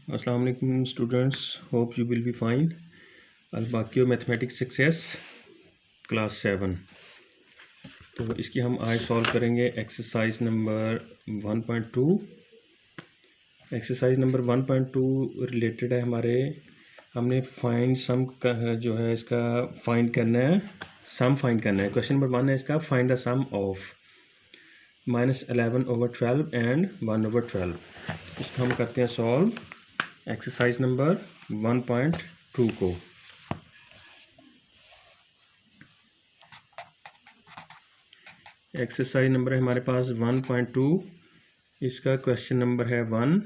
अस्सलाम वालेकुम students, hope you will be fine. अल-बाकियो मैथमेटिक्स सक्सेस क्लास 7। तो इसकी हम आज सॉल्व करेंगे exercise number 1.2। Exercise number 1.2 related है हमने फाइंड सम जो है इसका फाइंड करना है, सम फाइंड करना है। क्वेश्चन नंबर 1 है इसका, find the sum of -11/12 and 1/12। इसको हम करते हैं सॉल्व एक्सरसाइज नंबर 1.2 को। एक्सरसाइज नंबर है हमारे पास 1.2। इसका क्वेश्चन नंबर है 1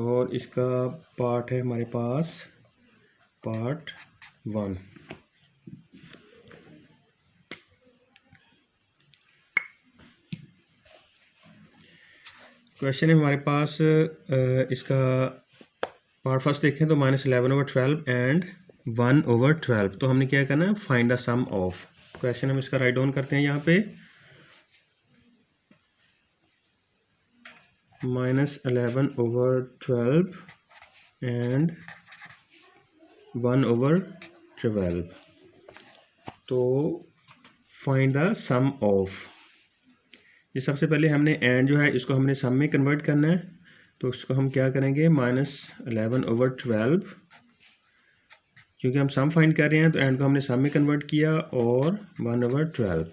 और इसका पार्ट है हमारे पास पार्ट 1। क्वेश्चन है हमारे पास इसका पार्ट फर्स्ट देखें तो -11/12 एंड 1/12। तो हमने क्या करना है, find the sum of. Question हम इसका राइट डाउन करते हैं यहाँ पे, -11/12 एंड 1/12। तो फाइंड द सम ऑफ। ये सबसे पहले हमने एंड जो है इसको हमने सम में कन्वर्ट करना है। तो इसको हम क्या करेंगे, -11/12, क्योंकि हम सम फाइंड कर रहे हैं तो एंड को हमने सम में कन्वर्ट किया, और 1/12।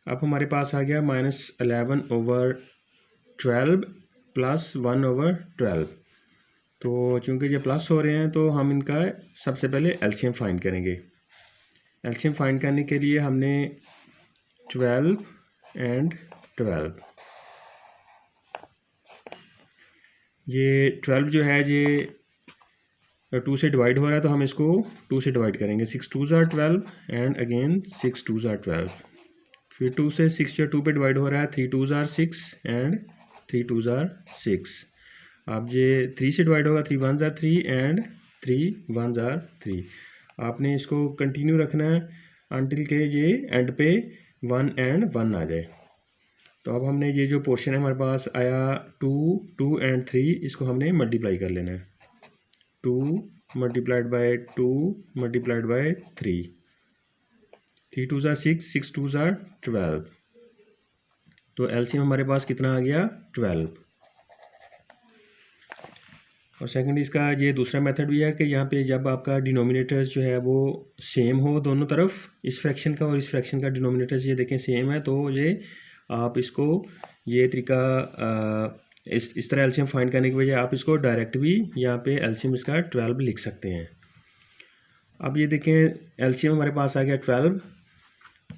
अब हमारे पास आ गया -11/12 प्लस 1/12। तो चूंकि ये प्लस हो रहे हैं तो हम इनका सबसे पहले एलसीएम फाइंड करेंगे। एलसीएम फाइंड करने के लिए हमने 12 एंड 12, ये 12 जो है ये 2 से डिवाइड हो रहा है तो हम इसको 2 से डिवाइड करेंगे। 6 2s are 12 and again 6 2s are 12। फिर 2 से 6 जो 2 पे डिवाइड हो रहा है, 3 2s are 6 and 3 2s are 6। अब ये 3 से डिवाइड होगा, 3 1s are 3 and 3 1s are 3। आपने इसको कंटिन्यू रखना है अंटिल के ये एंड पे 1 एंड 1 आ जाए। तो अब हमने ये जो पोर्शन है हमारे पास आया 2 2 एंड 3, इसको हमने मल्टीप्लाई कर लेना है। 2 multiplied by 2 multiplied by 3, 3 2s are 6, 6 2s are 12। तो एलसीएम हमारे पास कितना आ गया, 12। और सेकंड इसका ये दूसरा मेथड भी है कि यहाँ पे जब आपका डिनोमिनेटर्स जो है वो सेम हो दोनों तरफ, इस फ्रैक्शन का और इस फ्रैक्शन का डिनोमिनेटर्स ये देखें सेम है, तो ये आप इसको ये तरीका इस तरह एलसीएम फाइंड करने की बजाय आप इसको डायरेक्ट भी यहाँ पे एलसीएम इसका 12 लिख सकते हैं। अब ये देखें एलसीएम हमारे पास आ गया 12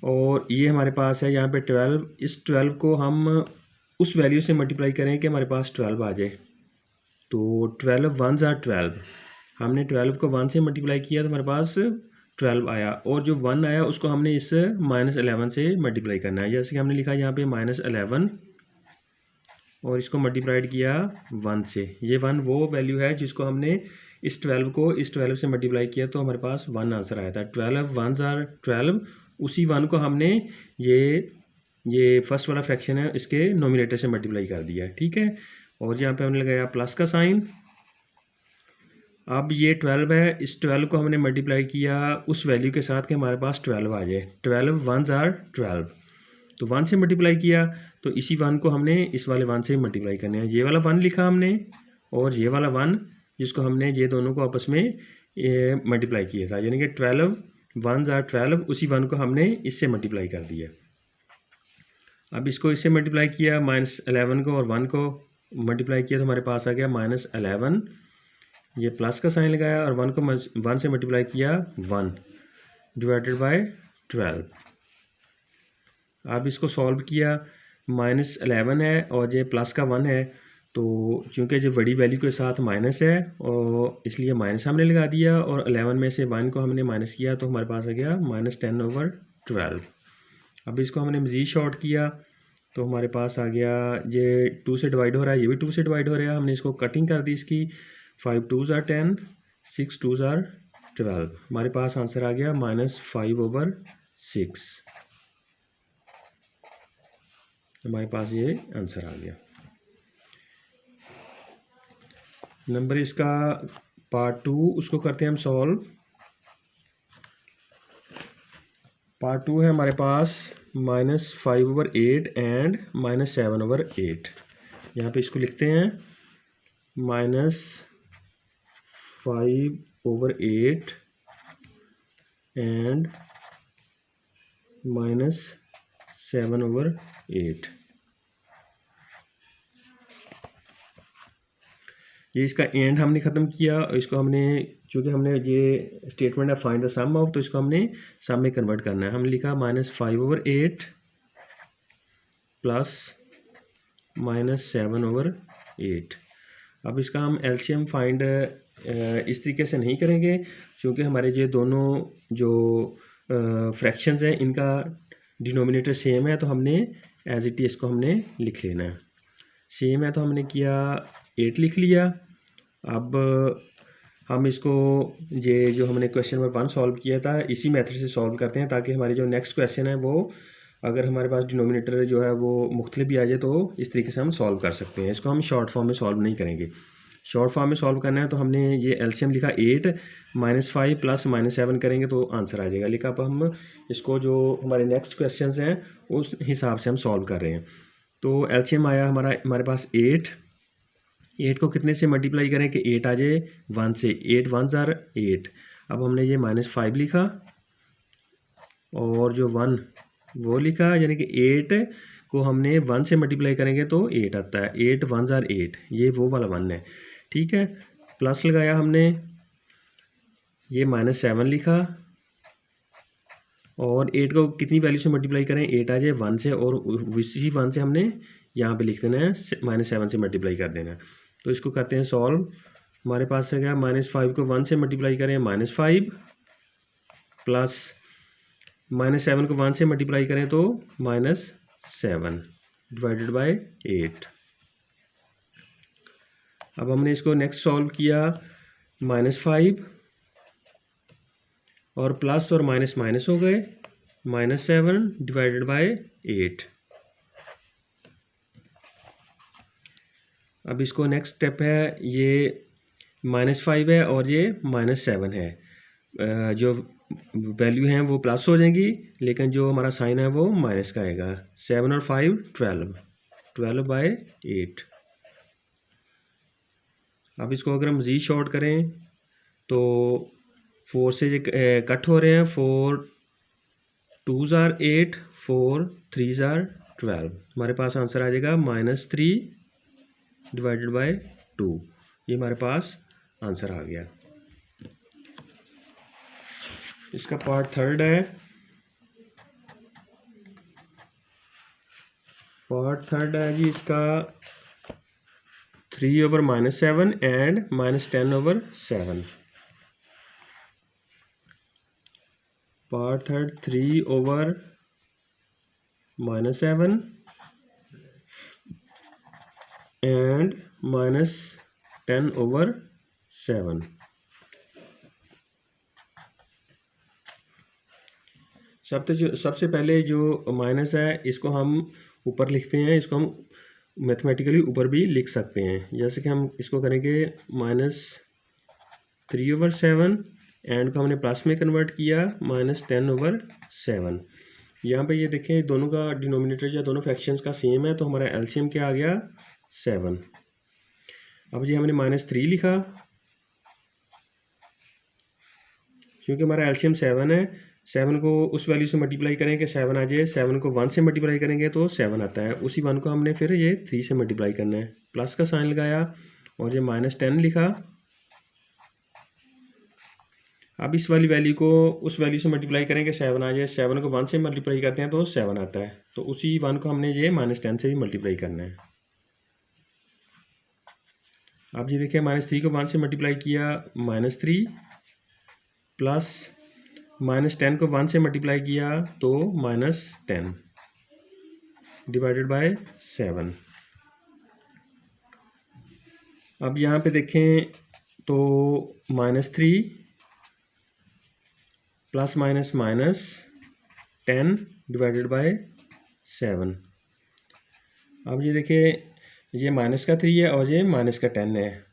और ये हमारे पास है यहाँ पे 12। इस 12 को हम उस वैल्यू से मल्टीप्लाई करें कि हमारे पास 12 आ जाए। तो 12 1s are 12, हमने 12 को 1 से मल्टीप्लाई किया तो हमारे पास 12 आया, और जो 1 आया उसको हमने इस -11 से मल्टीप्लाई करना है। जैसे कि हमने लिखा यहाँ पे -11 और इसको मल्टीप्लाइड किया 1 से। ये 1 वो वैल्यू है जिसको हमने इस 12 को इस 12 से मल्टीप्लाई किया तो हमारे पास 1 आंसर आया था। 12 1s are 12, उसी 1 को हमने ये फर्स्ट वाला फ्रैक्शन है इसके नोमिनेटर से मल्टीप्लाई कर दिया, ठीक है। और यहाँ पे हमने लगाया प्लस का साइन। अब ये 12 है, इस 12 को हमने मल्टीप्लाई किया उस वैल्यू के साथ कि हमारे पास 12 आ जाए। 12 1s are 12, तो 1 से मल्टीप्लाई किया तो इसी 1 को हमने इस वाले 1 से मल्टीप्लाई करना है। ये वाला 1 लिखा हमने और ये वाला 1 जिसको हमने ये दोनों को आपस में मल्टीप्लाई किया था, यानी कि 12 1s are 12, उसी 1 को हमने इससे मल्टीप्लाई कर दिया। अब इसको इससे मल्टीप्लाई किया, -11 को और 1 को मल्टीप्लाई किया तो हमारे पास आ गया -11। ये प्लस का साइन लगाया और 1 को 1 से मल्टीप्लाई किया 1 डिवाइडेड बाय 12। अब इसको सॉल्व किया, -11 है और ये प्लस का 1 है, तो चूंकि जो बड़ी वैल्यू के साथ माइनस है और इसलिए माइनस हमने लगा दिया, और 11 में से 1 को हमने माइनस किया तो हमारे पास आ गया -10/12। अब इसको हमने मज़ीद शॉर्ट किया तो हमारे पास आ गया, ये 2 से डिवाइड हो रहा है, ये भी 2 से डिवाइड हो रहा है, हमने इसको कटिंग कर दी इसकी। 5 2s are 10, 6 2s are 12, हमारे पास आंसर आ गया -5/6। हमारे पास ये आंसर आ गया। नंबर इसका पार्ट 2 उसको करते हैं हम सॉल्व। पार्ट 2 है हमारे पास -5/8 एंड -7/8। यहाँ पे इसको लिखते हैं -5/8 एंड -7/8। ये इसका एंड हमने ख़त्म किया। इसको हमने, चूँकि हमने ये स्टेटमेंट है फाइंड द सम ऑफ, तो इसको हमने सम में कन्वर्ट करना है। हमने लिखा -5/8 प्लस -7/8। अब इसका हम एलसीएम फाइंड इस तरीके से नहीं करेंगे, क्योंकि हमारे ये दोनों जो फ्रैक्शंस हैं इनका डिनोमिनेटर सेम है, तो हमने एज इट इज इसको हमने लिख लेना है। सेम है तो हमने किया 8 लिख लिया। अब हम इसको ये जो हमने क्वेश्चन नंबर 1 सॉल्व किया था इसी मेथड से सॉल्व करते हैं, ताकि हमारी जो नेक्स्ट क्वेश्चन है वो अगर हमारे पास डिनोमिनेटर जो है वो मुख्तलिफ भी आ जाए तो इस तरीके से हम सॉल्व कर सकते हैं। इसको हम शॉर्ट फॉर्म में सॉल्व नहीं करेंगे। शॉर्ट फॉर्म में सॉल्व करना है तो हमने ये एलसीएम लिखा 8 -5 प्लस -7 करेंगे तो आंसर आ जाएगा। लिखा अब हम इसको जो हमारे नेक्स्ट क्वेश्चन हैं उस हिसाब से हम सॉल्व कर रहे हैं। तो एलसीएम आया हमारे पास 8 को कितने से मल्टीप्लाई करें कि 8 आ जाए 1 से। 8 1 ज़ार 8। अब हमने ये -5 लिखा और जो 1 वो लिखा, यानी कि 8 को हमने 1 से मल्टीप्लाई करेंगे तो 8 आता है। 8 1 ज़ार 8, ये वो वाला 1 है। ठीक है, प्लस लगाया हमने, ये -7 लिखा और 8 को कितनी वैल्यू से मल्टीप्लाई करें, 8 आ जाए 1 से, और उसी 1 से हमने यहाँ पे लिख देना है -7 से मल्टीप्लाई कर देना है। तो इसको करते हैं सॉल्व। हमारे पास है क्या, -5 को 1 से मल्टीप्लाई करें -5 प्लस -7 को 1 से मल्टीप्लाई करें तो -7 डिवाइडेड बाय 8। अब हमने इसको नेक्स्ट सॉल्व किया, -5 और प्लस और माइनस माइनस हो गए, -7 डिवाइडेड बाय 8। अब इसको नेक्स्ट स्टेप है, ये -5 है और ये -7 है। जो वैल्यू हैं वो प्लस हो जाएंगी, लेकिन जो हमारा साइन है वो माइनस का आएगा। 7 और 5 12 बाय 8। अब इसको अगर हम मज़ीद शॉर्ट करें तो 4 से ये कट हो रहे हैं। 4 2 ज़ार 8, 4 3 ज़ार 12। हमारे पास आंसर आ जाएगा -3 डिवाइडेड बाय 2। ये हमारे पास आंसर आ गया। इसका पार्ट 3 है। पार्ट 3 है जी इसका 3/-7 एंड -10/7। Part 3 3/-7 and -10/7। सबसे पहले जो माइनस है इसको हम ऊपर लिखते हैं। इसको हम मैथमेटिकली ऊपर भी लिख सकते हैं। जैसे कि हम इसको करेंगे -3/7 एंड को हमने प्लस में कन्वर्ट किया -10/7। यहाँ पे ये देखें दोनों का डिनोमिनेटर या दोनों फ्रैक्शंस का सेम है, तो हमारा एलसीएम क्या आ गया 7। अब जी हमने -3 लिखा, क्योंकि हमारा एलसीएम 7 है। 7 को उस वैल्यू से मल्टीप्लाई करें कि 7 आ जाए। 7 को 1 से मल्टीप्लाई करेंगे तो 7 आता है। उसी 1 को हमने फिर ये 3 से मल्टीप्लाई करना है। प्लस का साइन लगाया और ये -10 लिखा। अब इस वाली वैल्यू को उस वैल्यू से मल्टीप्लाई करें कि 7 आ जाए। 7 को 1 से मल्टीप्लाई करते हैं तो 7 आता है। तो उसी 1 को हमने ये -10 से भी मल्टीप्लाई करना है। अब ये देखिए -3 को 1 से मल्टीप्लाई किया -3 प्लस -10 को 1 से मल्टीप्लाई किया तो -10 डिवाइडेड बाय 7। अब यहाँ पे देखें तो -3 प्लस माइनस -10 डिवाइडेड बाय 7। अब ये देखिए ये -3 है और ये -10 है।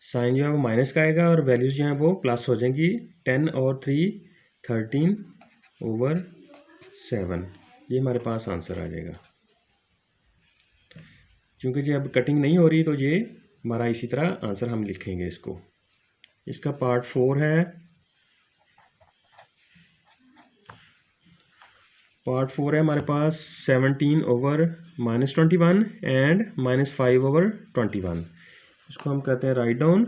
साइन जो है वो माइनस का आएगा और वैल्यूज़ जो हैं वो प्लस हो जाएंगी। 10 और 3 13/7, ये हमारे पास आंसर आ जाएगा। क्योंकि जी अब कटिंग नहीं हो रही तो ये हमारा इसी तरह आंसर हम लिखेंगे इसको। इसका पार्ट 4 है। पार्ट 4 है हमारे पास 17/-21 एंड -5/21। इसको हम कहते हैं राइट डाउन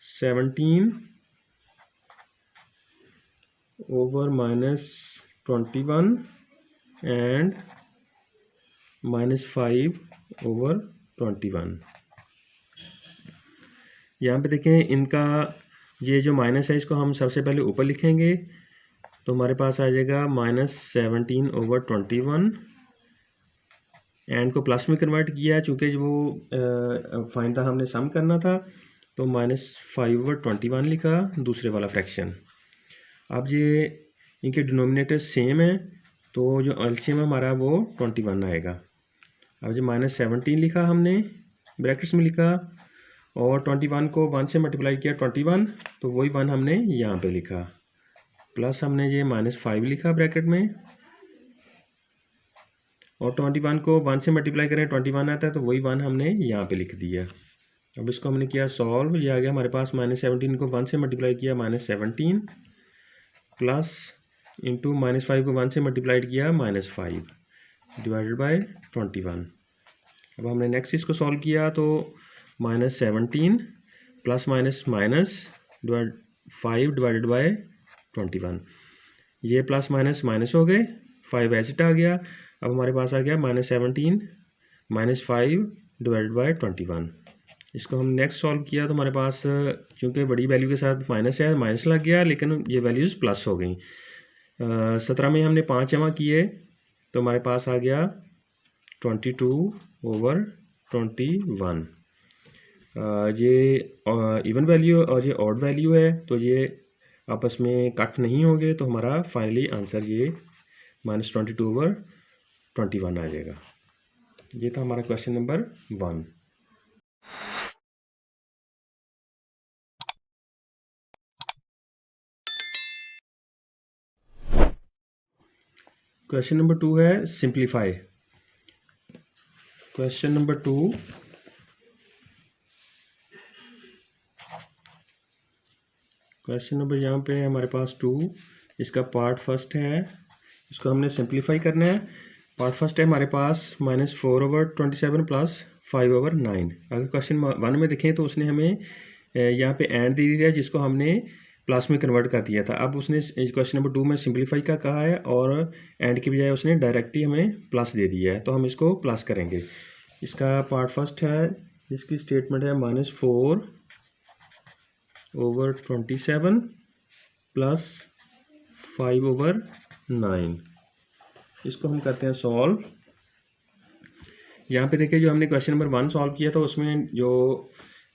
17/-21 एंड -5/21। यहाँ पे देखें इनका ये जो माइनस है इसको हम सबसे पहले ऊपर लिखेंगे तो हमारे पास आ जाएगा -17/21 एंड को प्लस में कन्वर्ट किया चूँकि वो फाइन था, हमने सम करना था तो -5/21 लिखा दूसरे वाला फ्रैक्शन। अब ये इनके डिनोमिनेटर सेम है तो जो एलसीएम हमारा वो 21 आएगा। अब जो -17 लिखा हमने ब्रैकेट्स में लिखा और 21 को 1 से मल्टीप्लाई किया 21 तो वही 1 हमने यहाँ पे लिखा, प्लस हमने ये -5 लिखा ब्रैकेट में और 21 को 1 से मल्टीप्लाई करें 21 आता है तो वही 1 हमने यहाँ पे लिख दिया। अब इसको हमने किया सॉल्व, ये आ गया हमारे पास -17 को 1 से मल्टीप्लाई किया -17 प्लस इंटू -5 को 1 से मल्टीप्लाइड किया -5 डिवाइडेड बाय 21। अब हमने नेक्स्ट इसको सॉल्व किया तो -17 plus minus minus 5 divided by 21, ये प्लस माइनस माइनस हो गए, 5 एसिट आ गया। अब हमारे पास आ गया -17 -5 डिवाइडेड बाय 21। इसको हम नेक्स्ट सॉल्व किया तो हमारे पास चूँकि बड़ी वैल्यू के साथ माइनस है, माइनस लग गया लेकिन ये वैल्यूज़ प्लस हो गई। 17 में हमने 5 जमा किए तो हमारे पास आ गया 22/21। ये इवन वैल्यू और ये ऑड वैल्यू है तो ये आपस में कट नहीं होंगे तो हमारा फाइनली आंसर ये -22/21 आ जाएगा। ये था हमारा क्वेश्चन नंबर 1। क्वेश्चन नंबर 2 है simplify. Question number 2, question number यहाँ पे है हमारे पास 2, इसका पार्ट फर्स्ट है, इसको हमने सिंप्लीफाई करना है। पार्ट फर्स्ट है हमारे पास -4/27 प्लस 5/9। अगर क्वेश्चन 1 में देखें तो उसने हमें यहाँ पे एंड दे दिया जिसको हमने प्लस में कन्वर्ट कर दिया था। अब उसने क्वेश्चन नंबर 2 में सिंप्लीफाई का कहा है और एंड के बजाय उसने डायरेक्टली हमें प्लस दे दिया है तो हम इसको प्लस करेंगे। इसका पार्ट फर्स्ट है, इसकी स्टेटमेंट है -4/27 प्लस 5/9। इसको हम करते हैं सॉल्व। यहाँ पे देखिए जो हमने क्वेश्चन नंबर 1 सॉल्व किया था उसमें जो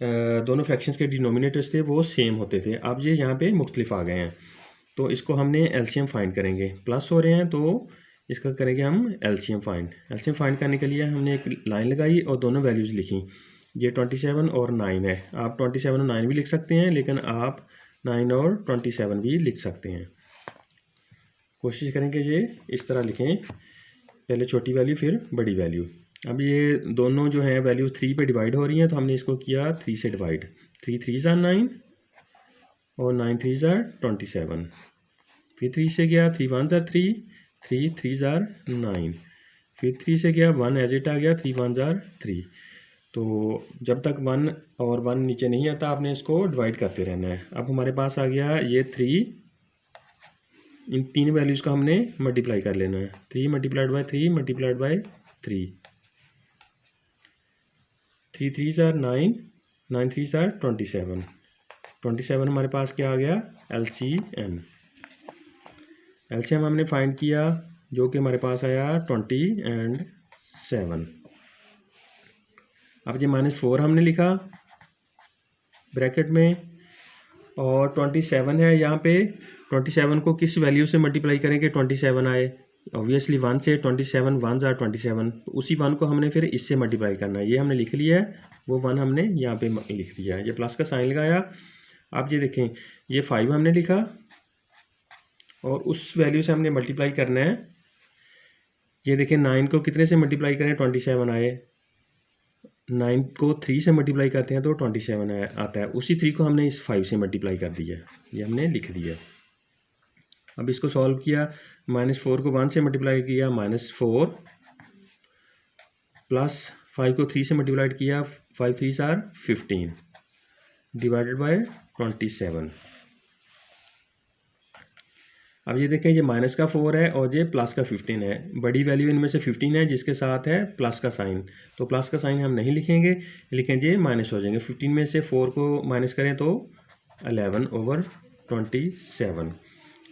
दोनों फ्रैक्शंस के डिनोमिनेटर्स थे वो सेम होते थे। अब ये यहाँ पे मुख्तलिफ आ गए हैं तो इसको हमने एलसीएम फाइंड करेंगे। प्लस हो रहे हैं तो इसका करेंगे हम एलसीएम फाइंड। एलसीएम फाइंड करने के लिए हमने एक लाइन लगाई और दोनों वैल्यूज़ लिखी। ये 27 और 9 है, आप 27 और 9 भी लिख सकते हैं लेकिन आप 9 और 27 भी लिख सकते हैं। कोशिश करेंगे ये इस तरह लिखें, पहले छोटी वैल्यू फिर बड़ी वैल्यू। अब ये दोनों जो हैं वैल्यू 3 पे डिवाइड हो रही हैं तो हमने इसको किया 3 से डिवाइड। 3 3 = 9 और 9 3 = 27। फिर 3 से गया 3 1 = 3, 3 3 = 9। फिर 3 से गया 1 एज इट आ गया, 3 1 = 3। तो जब तक 1 और 1 नीचे नहीं आता आपने इसको डिवाइड करते रहना है। अब हमारे पास आ गया ये 3, इन तीन वैल्यूज़ का हमने मल्टीप्लाई कर लेना है। 3 × 3 मल्टीप्लाइड बाय 3, 3 3 = 9, 9 3 = 27। 27 हमारे पास क्या आ गया LCM। LCM हमने फाइंड किया जो कि हमारे पास आया 27। अब ये -4 हमने लिखा ब्रैकेट में और 27 है यहाँ पे। 27 को किस वैल्यू से मल्टीप्लाई करेंगे 27 आए, ऑब्वियसली 1 से 27 1 ज़ार 27, उसी 1 को हमने फिर इससे मल्टीप्लाई करना है। ये हमने लिख लिया है, वो 1 हमने यहाँ पे लिख दिया है। ये प्लस का साइन लगाया। आप ये देखें, ये 5 हमने लिखा और उस वैल्यू से हमने मल्टीप्लाई करना है। ये देखें 9 को कितने से मल्टीप्लाई करें, 27 आए। 9 को 3 से मल्टीप्लाई करते हैं तो 27 आता है। उसी 3 को हमने इस 5 से मल्टीप्लाई कर दिया, ये हमने लिख दिया। अब इसको सॉल्व किया, -4 को 1 से मल्टीप्लाई किया, -4 प्लस 5 को 3 से मल्टीप्लाई किया, 5 3 आर 15 डिवाइडेड बाय 27। अब ये देखें, ये माइनस का 4 है और ये प्लस का 15 है। बड़ी वैल्यू इनमें से 15 है जिसके साथ है प्लस का साइन, तो प्लस का साइन हम नहीं लिखेंगे, लेकिन ये माइनस हो जाएंगे। 15 में से 4 को माइनस करें तो 11/27।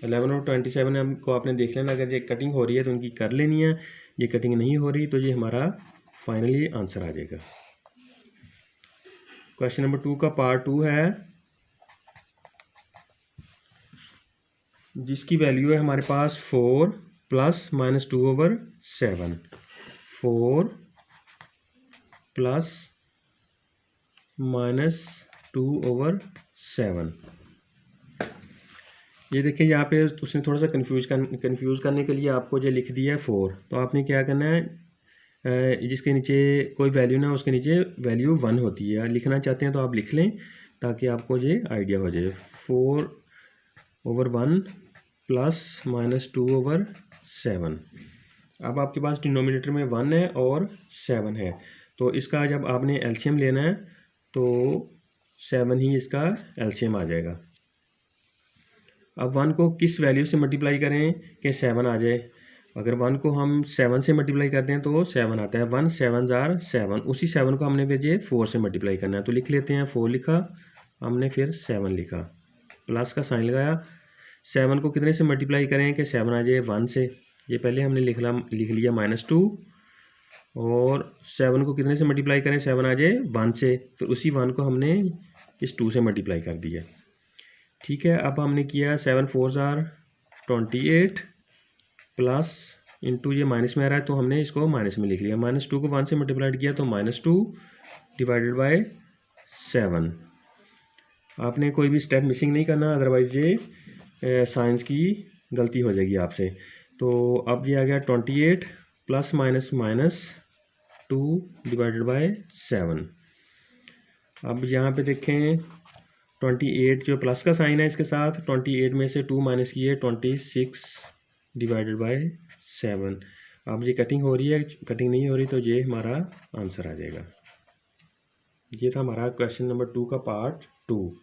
11/27 को आपने देख लेना, अगर ये कटिंग हो रही है तो उनकी कर लेनी है। ये कटिंग नहीं हो रही तो ये हमारा फाइनली आंसर आ जाएगा। क्वेश्चन नंबर 2 का पार्ट 2 है, जिसकी वैल्यू है हमारे पास 4 प्लस -2/7। 4 प्लस -2/7। ये देखिए यहाँ पे उसने थोड़ा सा कंफ्यूज करने के लिए आपको ये लिख दिया है 4। तो आपने क्या करना है, जिसके नीचे कोई वैल्यू ना उसके नीचे वैल्यू 1 होती है, लिखना चाहते हैं तो आप लिख लें ताकि आपको ये आइडिया हो जाए। 4/1 प्लस -2/7। अब आपके पास डिनोमिनेटर में 1 है और 7 है, तो इसका जब आपने एलसीएम लेना है तो 7 ही इसका एलसीएम आ जाएगा। अब 1 को किस वैल्यू से मल्टीप्लाई करें कि 7 आ जाए। अगर 1 को हम 7 से मल्टीप्लाई करते हैं तो 7 आता है। 1 7 ज़ार 7, उसी 7 को हमने भेजे 4 से मल्टीप्लाई करना है, तो लिख लेते हैं। 4 लिखा हमने, फिर 7 लिखा, प्लस का साइन लगाया। 7 को कितने से मल्टीप्लाई करें कि 7 आ जाए 1 से। ये पहले हमने लिख लिया -2, और 7 को कितने से मल्टीप्लाई करें 7 आ जाए 1 से, फिर उसी 1 को हमने इस 2 से मल्टीप्लाई कर दिया। ठीक है, अब हमने किया 7 4 ज़ार 28 प्लस इंटू, ये माइनस में आ रहा है तो हमने इसको माइनस में लिख लिया। -2 को 1 से मल्टीप्लाई किया तो -2 डिवाइडेड बाय 7। आपने कोई भी स्टेप मिसिंग नहीं करना, अदरवाइज ये साइंस की गलती हो जाएगी आपसे। तो अब ये आ गया 28 प्लस -2 डिवाइडेड बाय 7। अब यहाँ पे देखें 28 जो प्लस का साइन है इसके साथ, 28 में से 2 माइनस किए 26 डिवाइडेड बाय 7। अब ये कटिंग हो रही है, कटिंग नहीं हो रही तो ये हमारा आंसर आ जाएगा। ये था हमारा क्वेश्चन नंबर 2 का पार्ट 2।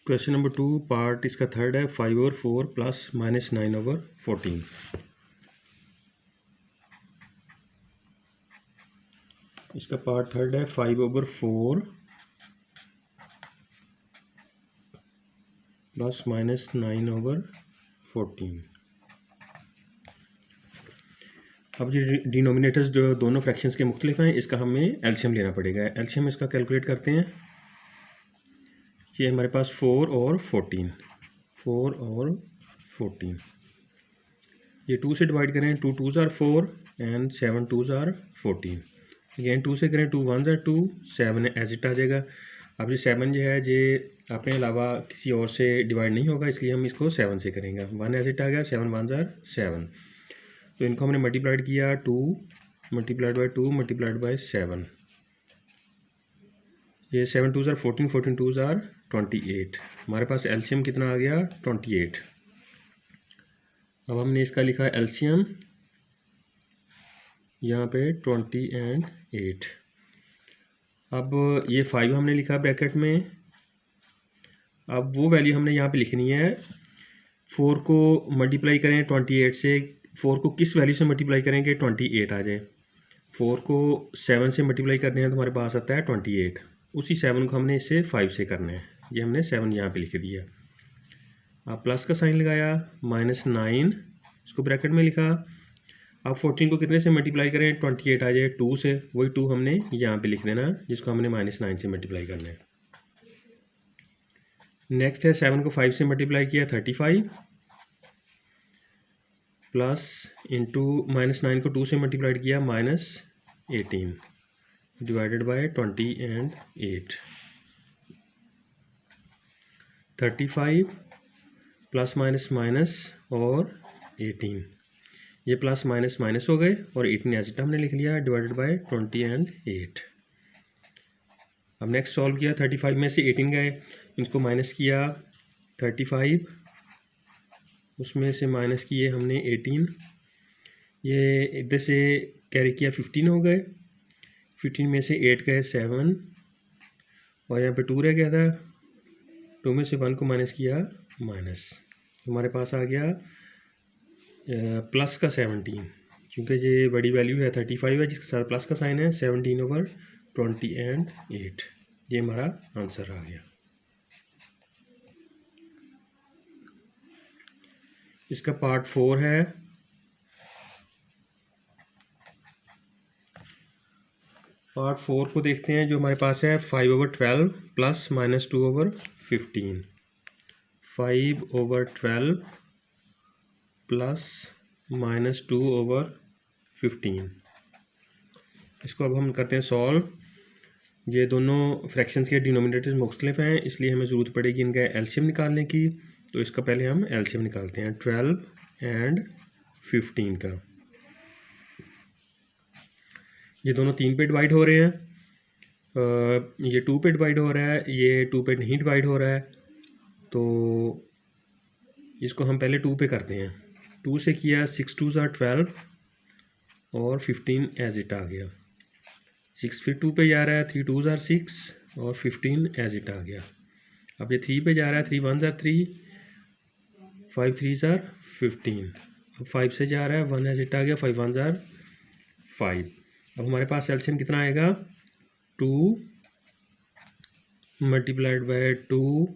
क्वेश्चन नंबर 2 पार्ट इसका थर्ड है, 5/4 प्लस -9/14। इसका पार्ट थर्ड है 5/4 प्लस -9/14। अब ये डिनोमिनेटर्स जो दोनों फ्रैक्शंस के मुख्तलिफ हैं, इसका हमें एलसीएम लेना पड़ेगा। एलसीएम इसका कैलकुलेट करते हैं। ये हमारे पास 4 और 14, 4 और 14। ये 2 से डिवाइड करें, 2 2s are 4 and 7 2s are 14। Again 2 से करें, 2 1s आर 2, 7 एज इट आ जाएगा। अब ये 7 जो है ये अपने अलावा किसी और से डिवाइड नहीं होगा, इसलिए हम इसको 7 से करेंगे। 1 एज इट आ गया, 7 1s आर 7। तो इनको हमने मल्टीप्लाइड किया, 2 मल्टीप्लाइड बाय 2 मल्टीप्लाइड बाय 7। ये 7 2s आर 14, 14 2s आर 28। हमारे पास एलसीएम कितना आ गया, 28। अब हमने इसका लिखा एलसीएम यहाँ पे 20 एंड 8। अब ये 5 हमने लिखा ब्रैकेट में। अब वो वैल्यू हमने यहाँ पे लिखनी है। 4 को मल्टीप्लाई करें 28 से, 4 को किस वैल्यू से मल्टीप्लाई करेंगे 28 आ जाए। 4 को 7 से मल्टीप्लाई करते हैं तो हमारे पास आता है 28। उसी 7 को हमने इससे 5 से करना है। ये हमने 7 यहाँ पे लिख दिया। अब प्लस का साइन लगाया, -9 इसको ब्रैकेट में लिखा, अब 14 को कितने से मल्टीप्लाई करें, 28 आ जाए 2 से, वही 2 हमने यहाँ पे लिख देना जिसको हमने -9 से मल्टीप्लाई करना है। नेक्स्ट है 7 को 5 से मल्टीप्लाई किया 35 प्लस इंटू -9 को 2 से मल्टीप्लाइड किया -18 divided by 20 and 8। 35 plus minus minus और 18, ये प्लस माइनस माइनस हो गए और 18 एज इट हमने लिख लिया डिवाइडेड बाय 20 एंड 8। अब नेक्स्ट सॉल्व किया 35 में से 18 गए, इनको माइनस किया 35, उसमें से माइनस किए हमने 18, ये इधर से कैरी किया 15 हो गए, 15 में से 8 गए 7 और यहाँ पे 2 रह गया था, 2 में से 1 को माइनस किया माइनस, हमारे पास आ गया प्लस का 17, क्योंकि ये बड़ी वैल्यू है 35 है जिसके साथ प्लस का साइन है, 17/20 एंड 8, ये हमारा आंसर आ गया। इसका पार्ट 4 है। पार्ट 4 को देखते हैं, जो हमारे पास है 5/12 प्लस -2/15, 5/12 प्लस -2/15। इसको अब हम करते हैं सॉल्व। ये दोनों फ्रैक्शंस के डिनोमिनेटर्स मुख्तलिफ हैं, इसलिए हमें ज़रूरत पड़ेगी इनका एलसीएम निकालने की। तो इसका पहले हम एलसीएम निकालते हैं 12 एंड 15 का। ये दोनों 3 पे डिवाइड हो रहे हैं, ये 2 पे डिवाइड हो रहा है, ये 2 पे नहीं डिवाइड हो रहा है, तो इसको हम पहले 2 पे करते हैं। 2 से किया 6 2s are 12 और 15 एज इट आ गया, 6 फिर 2 पे जा रहा है, 3 2s are 6 और 15 एज इट आ गया। अब ये 3 पे जा रहा है, 3 1s are 3, 5 3s are 15, अब 5 से जा रहा है, 1 एज इट आ गया, 5 1s are 5। अब हमारे पास एलसीएम कितना आएगा, 2 multiplied by 2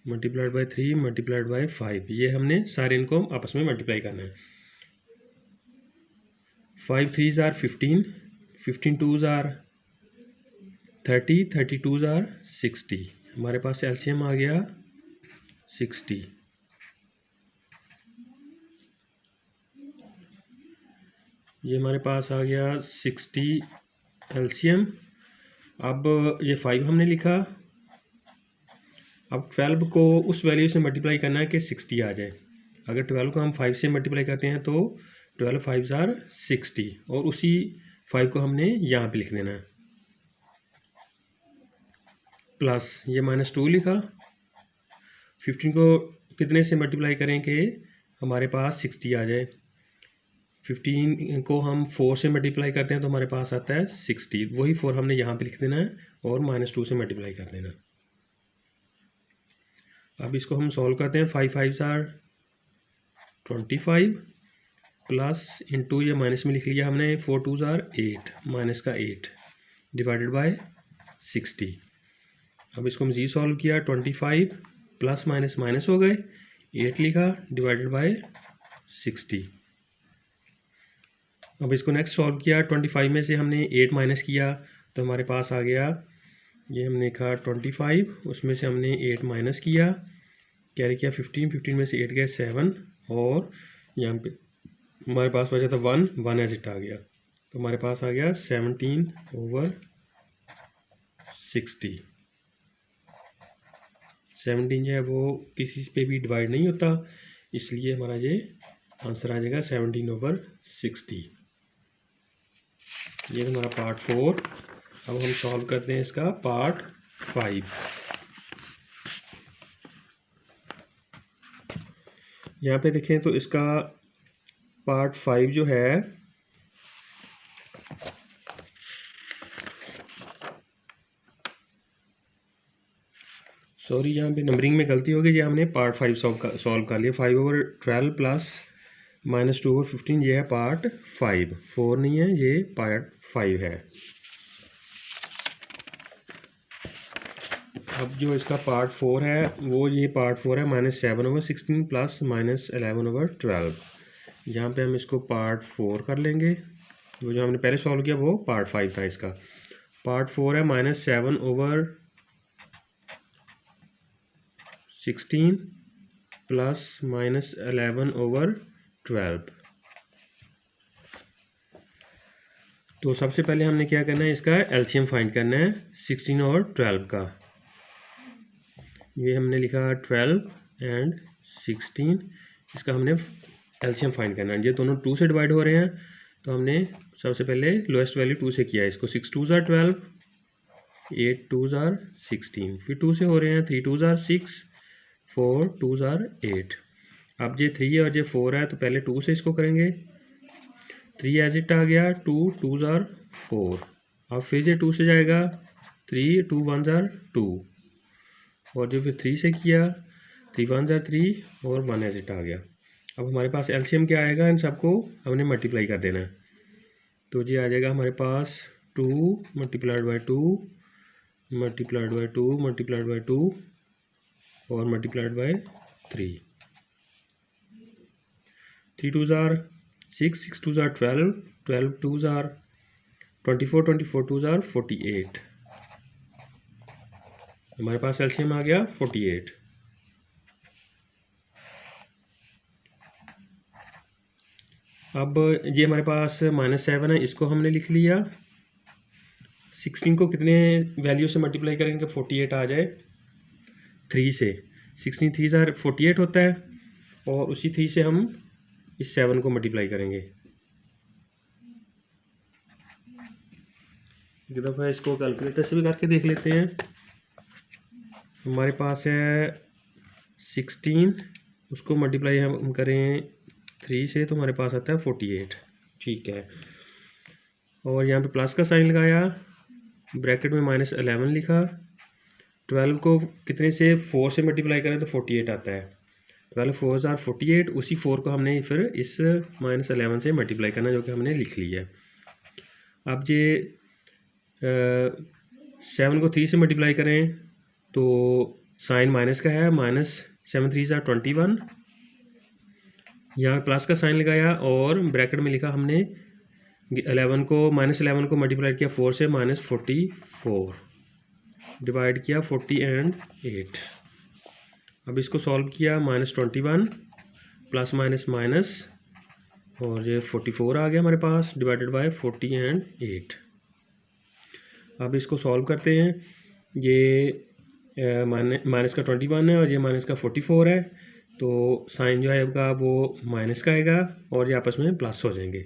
multiplied by 3 multiplied by 5, ये हमने सारे इनको आपस में मल्टीप्लाई करना है। 5 3s are 15, 15 2s are 30, 30 2s are 60, हमारे पास एलसीएम आ गया 60। ये हमारे पास आ गया 60 एलसीएम। अब ये 5 हमने लिखा, अब 12 को उस वैल्यू से मल्टीप्लाई करना है कि 60 आ जाए। अगर 12 को हम 5 से मल्टीप्लाई करते हैं तो 12 5s are 60 और उसी 5 को हमने यहाँ पे लिख देना है, प्लस ये -2 लिखा। 15 को कितने से मल्टीप्लाई करें कि हमारे पास 60 आ जाए। 15 को हम 4 से मल्टीप्लाई करते हैं तो हमारे पास आता है 60, वही 4 हमने यहाँ पे लिख देना है और -2 से मल्टीप्लाई कर देना। अब इसको हम सॉल्व करते हैं। 5 5s are 25 प्लस इंटू ये माइनस में लिख लिया हमने, 4 2s are 8 माइनस का 8 डिवाइडेड बाय 60। अब इसको हम जी सॉल्व किया, 25 प्लस माइनस माइनस हो गए, 8 लिखा डिवाइडेड बाय 60। अब इसको नेक्स्ट सॉल्व किया, 25 में से हमने 8 माइनस किया तो हमारे पास आ गया, ये हमने लिखा 25, उसमें से हमने 8 माइनस किया, कैरी किया 15, 15 में से 8 गए 7 और यहाँ पे हमारे पास बचा था 1 एज इट आ गया, तो हमारे पास आ गया 17/60। 17 जो है वो किसी पे भी डिवाइड नहीं होता, इसलिए हमारा ये आंसर आ जाएगा 17/60। ये हमारा पार्ट 4। अब हम सॉल्व करते हैं इसका पार्ट 5। यहाँ पे देखें तो इसका पार्ट 5 जो है सॉरी यहाँ पे नंबरिंग में गलती हो गई, ये हमने पार्ट 5 सॉल्व कर लिया। 5/12 प्लस -2/15 ये है पार्ट 5, 4 नहीं है, ये पार्ट 5 है। अब जो इसका पार्ट 4 है वो ये पार्ट 4 है, -7/16 प्लस -11/12। यहाँ पे हम इसको पार्ट 4 कर लेंगे। वो जो हमने पहले सॉल्व किया वो पार्ट 5 था। इसका पार्ट 4 है -7/16 प्लस -11/12। तो सबसे पहले हमने क्या करना है, इसका एलसीएम फाइंड करना है 16 और 12 का। ये हमने लिखा 12 एंड 16, इसका हमने एलसीएम फाइंड करना है। ये दोनों 2 से डिवाइड हो रहे हैं, तो हमने सबसे पहले लोएस्ट वैल्यू 2 से किया है इसको। 6 2 ज़ार 12, 8 2 ज़ार 16, फिर 2 से हो रहे हैं 3 2 ज़ार 6, 4 2 ज़ार 8। अब ये 3 और ये 4 है, तो पहले 2 से इसको करेंगे। 3 एज इट आ गया, 2 2 ज़ार 4। अब फिर ये 2 से जाएगा, 3 2 1 ज़ार 2, और जो फिर 3 से किया, 3 1 ज़ार 3 और 1 एज इट आ गया। अब हमारे पास एलसीएम क्या आएगा, इन सबको हमने मल्टीप्लाई कर देना है। तो ये आ जाएगा हमारे पास 2 multiplied by 2 multiplied by 2 multiplied by 2 और मल्टीप्लाइड बाई 3। 3 2 ज़ार 6, 6 2 ज़ार 12, 12 2 ज़ार 24, 24 2 ज़ार 48। हमारे पास एलसीएम आ गया 48। अब ये हमारे पास -7 है, इसको हमने लिख लिया। 16 को कितने वैल्यू से मल्टीप्लाई करेंगे 48 आ जाए, 3 से। 16 3 ज़ार 48 होता है, और उसी 3 से हम इस 7 को मल्टीप्लाई करेंगे। एक दफ़ा इसको कैलकुलेटर से भी करके देख लेते हैं। हमारे पास है 16, उसको मल्टीप्लाई हम करें 3 से, तो हमारे पास आता है 48। ठीक है, और यहाँ पे प्लस का साइन लगाया, ब्रैकेट में -11 लिखा। 12 को कितने से 4 से मल्टीप्लाई करें तो 48 आता है। 12 4 ज़ार 48, उसी 4 को हमने फिर इस -11 से मल्टीप्लाई करना, जो कि हमने लिख लिया है। अब ये 7 को 3 से मल्टीप्लाई करें तो साइन माइनस का है, -7 3 ज़ार 21। यहाँ प्लस का साइन लगाया और ब्रैकेट में लिखा हमने 11 को -11 को मल्टीप्लाई किया 4 से, -44 डिवाइड किया 40 एंड 8। अब इसको सॉल्व किया, -21 प्लस माइनस माइनस, और ये 44 आ गया हमारे पास, डिवाइडेड बाय 40 एंड 8। अब इसको सॉल्व करते हैं। ये माइनस का 21 है और ये माइनस का 44 है, तो साइन जो है आपका वो माइनस का आएगा और ये आपस में प्लस हो जाएंगे।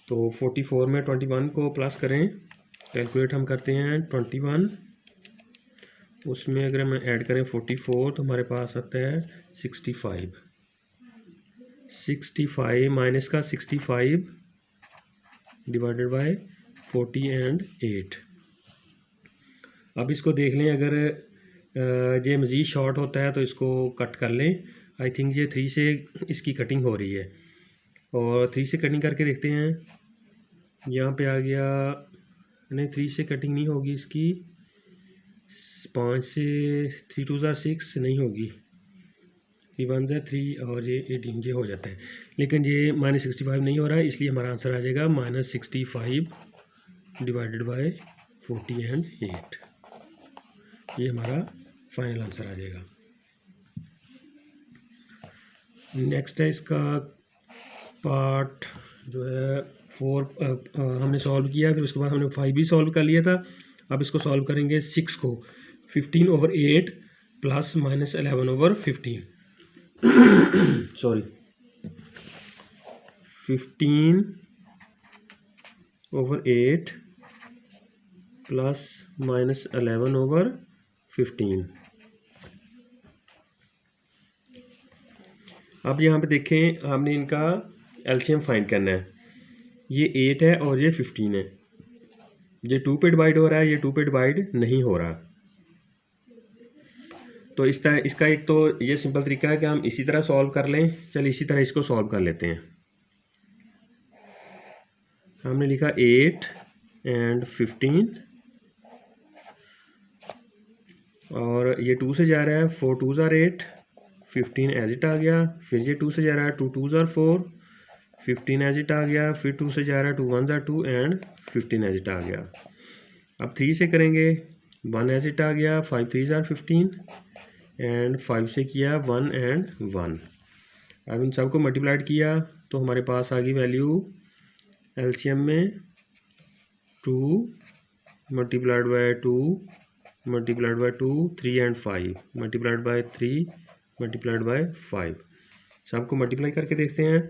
तो 44 में 21 को प्लस करें, कैलकुलेट हम करते हैं 21, उसमें अगर हम ऐड करें 44 तो हमारे पास आता है 65। 65 माइनस का 65 डिवाइडेड बाय 40 एंड 8। अब इसको देख लें, अगर ये मज़ीद शॉर्ट होता है तो इसको कट कर लें। आई थिंक ये 3 से इसकी कटिंग हो रही है, और 3 से कटिंग करके देखते हैं। यहाँ पे आ गया, नहीं 3 से कटिंग नहीं होगी इसकी, 5 से 3 2 ज़ार 6 नहीं होगी, 3 1 ज़ार 3 और ये 18 ये हो जाता है। लेकिन ये -65 नहीं हो रहा है, इसलिए हमारा आंसर आ जाएगा -65 डिवाइडेड बाय 40 एंड 8। ये हमारा फाइनल आंसर आ जाएगा। नेक्स्ट है इसका पार्ट जो है 4, हमने सॉल्व किया, फिर उसके बाद हमने 5 भी सॉल्व कर लिया था। अब इसको सॉल्व करेंगे 6 को, 15/8 प्लस -11/15 सॉरी 15/8 प्लस -11/15। अब यहाँ पे देखें, हमने इनका एलसीएम फाइंड करना है। ये 8 है और ये 15 है। ये 2 पे डिवाइड हो रहा है, ये 2 पे डिवाइड नहीं हो रहा। तो इसका एक तो ये सिंपल तरीका है कि हम इसी तरह सॉल्व कर लें। चलिए इसी तरह इसको सॉल्व कर लेते हैं। हमने लिखा 8 एंड 15, और ये 2 से जा रहा है, 4 2 ज़ार 8, 15 एज इट आ गया। फिर ये 2 से जा रहा है, 2 2 ज़ार 4, 15 एज इट आ गया, फिर 2 से जा रहा है, 2 1 ज़ा 2 एंड 15 एज इट आ गया। अब 3 से करेंगे, 1 एज इट आ गया, 5 3 ज़ा 15 एंड 5 से किया 1 एंड 1। अब इन सबको मल्टीप्लाइड किया तो हमारे पास आ गई वैल्यू एलसीएम में 2 multiplied by 2 multiplied by 2 3 and 5 multiplied by 3 multiplied by 5। सबको मल्टीप्लाई करके देखते हैं।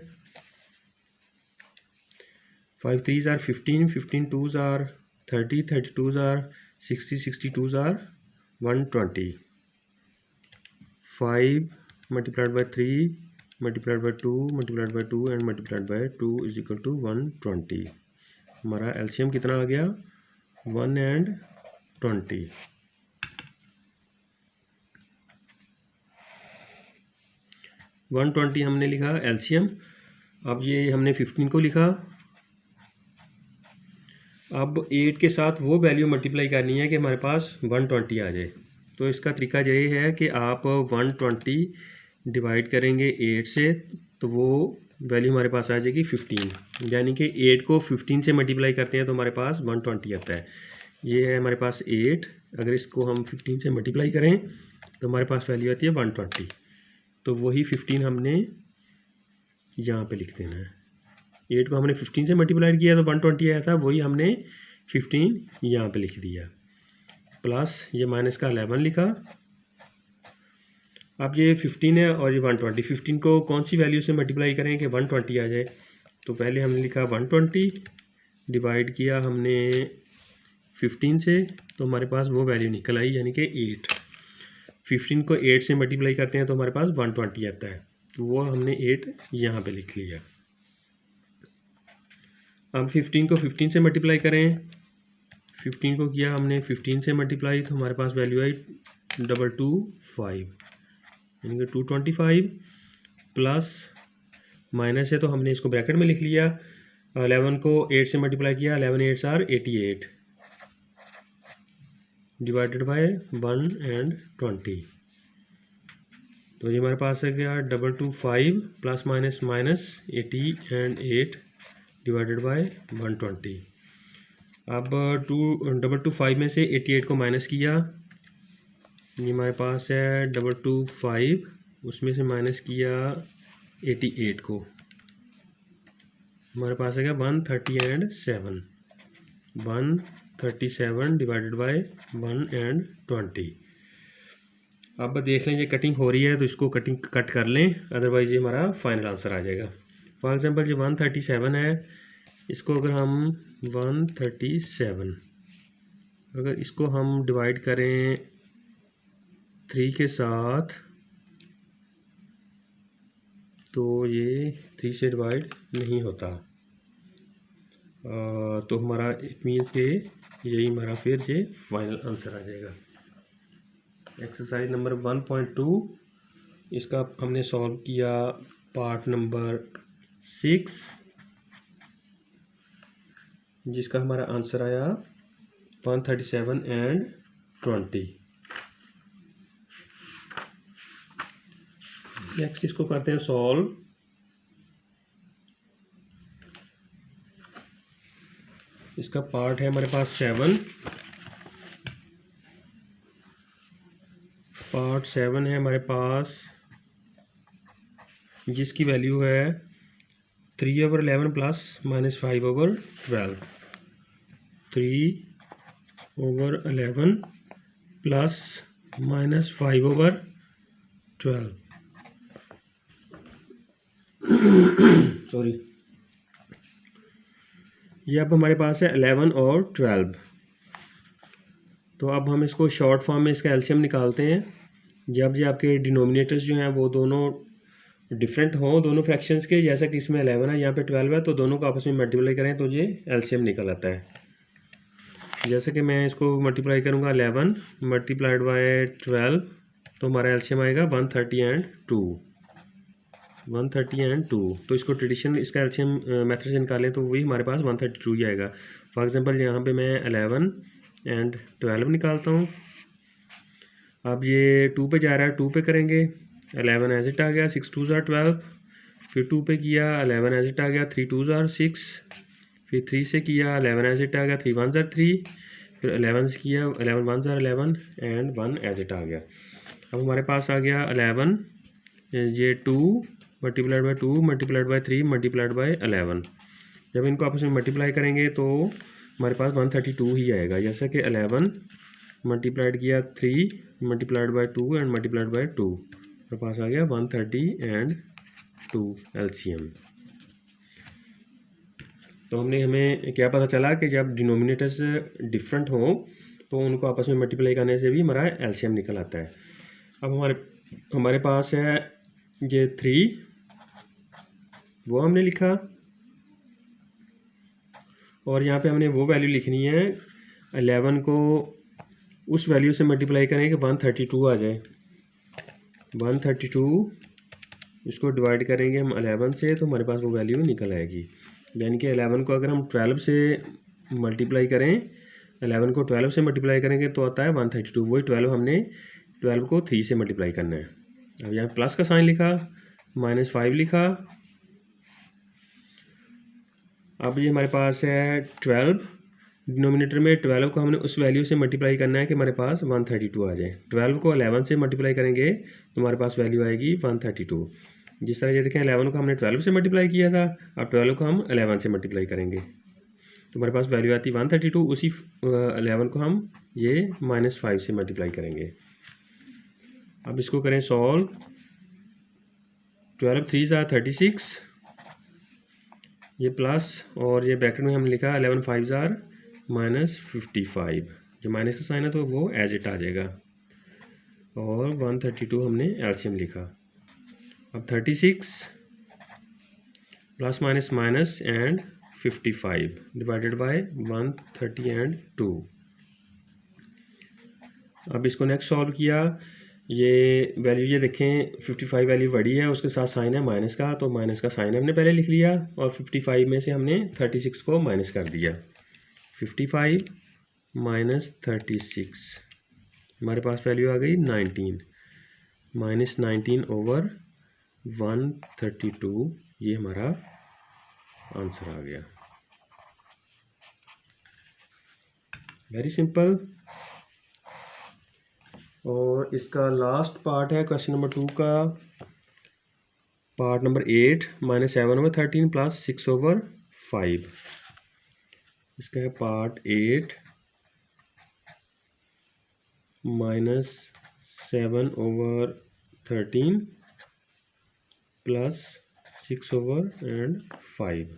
5 3 ज़ार 15 15 2 ज़ार 30 32 ज़ार 60 62 ज़ार 120। 5 multiplied by 3 multiplied by 2 multiplied by 2 and multiplied by 2 is equal to 120। हमारा एलसीएम कितना आ गया 1 एंड 20। वन 20 हमने लिखा एलसीएम। अब ये हमने 15 को लिखा। अब 8 के साथ वो वैल्यू मल्टीप्लाई करनी है कि हमारे पास 120 आ जाए। तो इसका तरीका यही है कि आप 120 डिवाइड करेंगे 8 से तो वो वैल्यू हमारे पास आ जाएगी 15, यानी कि 8 को 15 से मल्टीप्लाई करते हैं तो हमारे पास 120 आता है। ये है हमारे पास 8, अगर इसको हम 15 से मल्टीप्लाई करें तो हमारे पास वैल्यू आती है 120। तो वही 15 हमने यहाँ पे लिख देना है। 8 को हमने 15 से मल्टीप्लाई किया तो 120 आया था, वही हमने 15 यहाँ पे लिख दिया, प्लस ये माइनस का 11 लिखा। अब ये 15 है और ये 120, 15 को कौन सी वैल्यू से मल्टीप्लाई करें कि 120 आ जाए। तो पहले हमने लिखा 120 डिवाइड किया हमने 15 से तो हमारे पास वो वैल्यू निकल आई, यानी कि 8। 15 को 8 से मल्टीप्लाई करते हैं तो हमारे पास 120 आता है, तो वो हमने 8 यहाँ पे लिख लिया। अब 15 को 15 से मल्टीप्लाई करें, 15 को किया हमने 15 से मल्टीप्लाई तो हमारे पास वैल्यू आई 225, यानी कि 225 प्लस माइनस है तो हमने इसको ब्रैकेट में लिख लिया। 11 को 8 से मल्टीप्लाई किया, 11 8 आर 88 डिवाइडेड बाय 1 एंड 20। तो ये हमारे पास है क्या 225 plus minus minus 80 and 8 divided by 120। अब 225 में से 88 को माइनस किया, ये हमारे पास है 225, उसमें से माइनस किया 88 को, हमारे पास है क्या 130 एंड 7 137 डिवाइडेड बाय 1 एंड 20। अब देख लें ये कटिंग हो रही है तो इसको कट कर लें, अदरवाइज ये हमारा फाइनल आंसर आ जाएगा। फॉर एग्जांपल ये 137 है, इसको अगर हम 137 अगर इसको हम डिवाइड करें 3 के साथ तो ये 3 से डिवाइड नहीं होता, तो हमारा इट मीन्स के यही हमारा फिर ये फाइनल आंसर आ जाएगा। एक्सरसाइज नंबर 1.2 इसका हमने सॉल्व किया पार्ट नंबर 6, जिसका हमारा आंसर आया 137 एंड 20। नेक्स्ट इसको करते हैं सॉल्व। इसका पार्ट है हमारे पास 7, पार्ट 7 है हमारे पास, जिसकी वैल्यू है 3/11 plus minus 5/12, 3/11 plus minus 5/12 sorry, ये अब हमारे पास है 11 और 12। तो अब हम इसको शॉर्ट फॉर्म में इसका एलसीएम निकालते हैं। जब ये आपके डिनोमिनेटर्स जो हैं वो दोनों डिफरेंट हों दोनों फ्रैक्शंस के, जैसा कि इसमें 11 है यहाँ पे 12 है, तो दोनों को आपस में मल्टीप्लाई करें तो ये एलसीएम निकल आता है। जैसे कि मैं इसको मल्टीप्लाई करूँगा 11 मल्टीप्लाइड बाय 12 तो हमारा एलसीएम आएगा 130 एंड 2, 130 एंड 2। तो इसको ट्रेडिशनल इसका एलसीएम मेथड से निकालें तो वही हमारे पास 132 ही आएगा। फॉर एग्जांपल यहाँ पे मैं 11 एंड 12 निकालता हूँ। अब ये 2 पे जा रहा है, 2 पे करेंगे, 11 एज इट आ गया, 6 2 ज़ार 12, फिर 2 पे किया 11 एज इट आ गया, 3 2 ज़ार 6, फिर 3 से किया 11 एज इट आ गया, 3 1 ज़ार 3, फिर 11 से किया 11 1 ज़ार 11 एंड 1 एज इट आ गया। अब हमारे पास आ गया 11, ये 2 multiplied by 2 multiplied by 3 multiplied by 11। जब इनको आपस में मल्टीप्लाई करेंगे तो हमारे पास 132 ही आएगा, जैसा कि 11 मल्टीप्लाइड किया 3 multiplied by 2 and multiplied by 2, हमारे पास आ गया 130 एंड 2 एलसीएम। तो हमें क्या पता चला कि जब डिनोमिनेटर्स डिफरेंट हों तो उनको आपस में मल्टीप्लाई करने से भी हमारा एलसीएम निकल आता है। अब हमारे पास है ये 3, वो हमने लिखा, और यहाँ पे हमने वो वैल्यू लिखनी है 11 को उस वैल्यू से मल्टीप्लाई करें कि 132 आ जाए। 132 इसको डिवाइड करेंगे हम 11 से तो हमारे पास वो वैल्यू निकल आएगी। यानी कि 11 को अगर हम 12 से मल्टीप्लाई करें, 11 को 12 से मल्टीप्लाई करेंगे तो आता है 132। वही 12 हमने 12 को 3 से मल्टीप्लाई करना है। अब यहाँ प्लस का साइन लिखा, -5 लिखा। अब ये हमारे पास है 12, डिनोमिनेटर में 12 को हमने उस वैल्यू से मल्टीप्लाई करना है कि हमारे पास 132 आ जाए। 12 को 11 से मल्टीप्लाई करेंगे तो हमारे पास वैल्यू आएगी 132। जिस तरह ये देखें 11 को हमने 12 से मल्टीप्लाई किया था, अब 12 को हम 11 से मल्टीप्लाई करेंगे तो हमारे पास वैल्यू आती है 132। उसी 11 को हम ये -5 से मल्टीप्लाई करेंगे। अब इसको करें सॉल्व, 12 3 ज़ार 36, ये प्लस और ये ब्रैकेट में हमने लिखा 11 5 ज़ार -55। जो माइनस का साइन है तो वो एज इट आ जाएगा, और 132 हमने एलसीएम लिखा। अब 36 plus minus minus and 55 divided by 130 and 2। अब इसको नेक्स्ट सॉल्व किया, ये वैल्यू ये देखें 55 वैल्यू बड़ी है, उसके साथ साइन है माइनस का, तो माइनस का साइन हमने पहले लिख लिया और 55 में से हमने 36 को माइनस कर दिया। 55 माइनस 36, हमारे पास वैल्यू आ गई 19, -19 ओवर 132, ये हमारा आंसर आ गया। Very simple. और इसका लास्ट पार्ट है क्वेश्चन नंबर 2 का, part number 8, -7 over 13 plus 6 over 5। इसका है part 8, -7 over 13 plus 6 over and 5।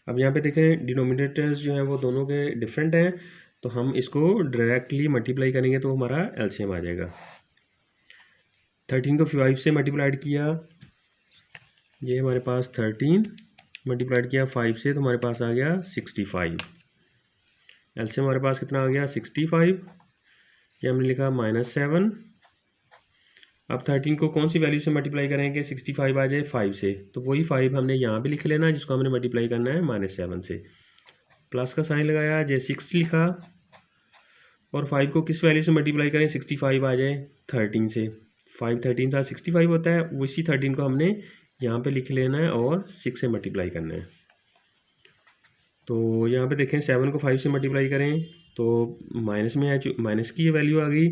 अब यहाँ पे देखें डिनोमिनेटर्स जो हैं वो दोनों के डिफरेंट हैं, तो हम इसको डायरेक्टली मल्टीप्लाई करेंगे तो हमारा एलसीएम आ जाएगा। 13 को 5 से मल्टीप्लाइड किया, ये हमारे पास 13 मल्टीप्लाइड किया 5 से तो हमारे पास आ गया 65। एलसीएम हमारे पास कितना आ गया 65। ये हमने लिखा -7। अब 13 को कौन सी वैल्यू से मल्टीप्लाई करेंगे 65 आ जाए 5 से, तो वही 5 हमने यहाँ पे लिख लेना जिसको हमने मल्टीप्लाई करना है -7 से। प्लस का साइन लगाया, जे 6 लिखा, और 5 को किस वैल्यू से मल्टीप्लाई करें 65 आ जाए 13 से। 5 13 से 65 होता है, उसी 13 को हमने यहाँ पे लिख लेना है और 6 से मल्टीप्लाई करना है। तो यहाँ पे देखें 7 को 5 से मल्टीप्लाई करें तो माइनस में है, माइनस की वैल्यू आ गई,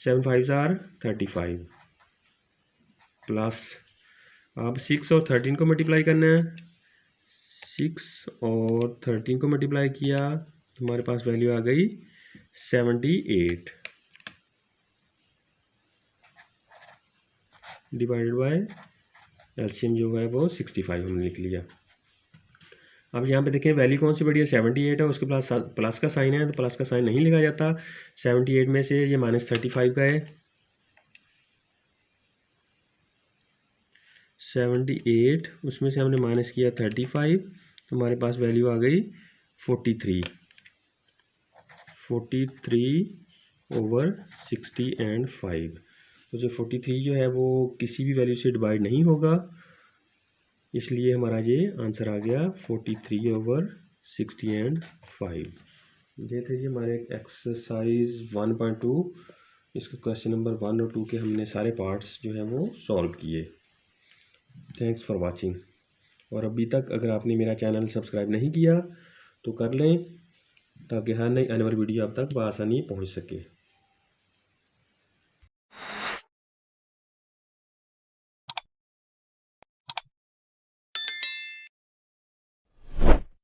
7 5 ज़ार 35 प्लस, अब 6 और 13 को मल्टीप्लाई करना है। 6 और 13 को मल्टीप्लाई किया तो हमारे पास वैल्यू आ गई 78 डिवाइडेड बाय एलसीएम जो है वो 65 हमने लिख लिया। अब यहाँ पे देखें वैल्यू कौन सी बड़ी है 78 है, उसके पास प्लस का साइन है तो प्लस का साइन नहीं लिखा जाता। 78 में से ये -35 का है, 78 उसमें से हमने माइनस किया 35 तो हमारे पास वैल्यू आ गई 43 ओवर 60 एंड 5। तो जो 43 जो है वो किसी भी वैल्यू से डिवाइड नहीं होगा, इसलिए हमारा ये आंसर आ गया 43 ओवर 60 एंड 5। ये थे जी हमारे एक्सरसाइज 1.2। इसके क्वेश्चन नंबर 1 और 2 के हमने सारे पार्ट्स जो हैं वो सॉल्व किए। Thanks for watching. और अभी तक अगर आपने मेरा चैनल सब्सक्राइब नहीं किया तो कर लें, ताकि हर नई आने वाली वीडियो आप तक बआसानी पहुंच सके।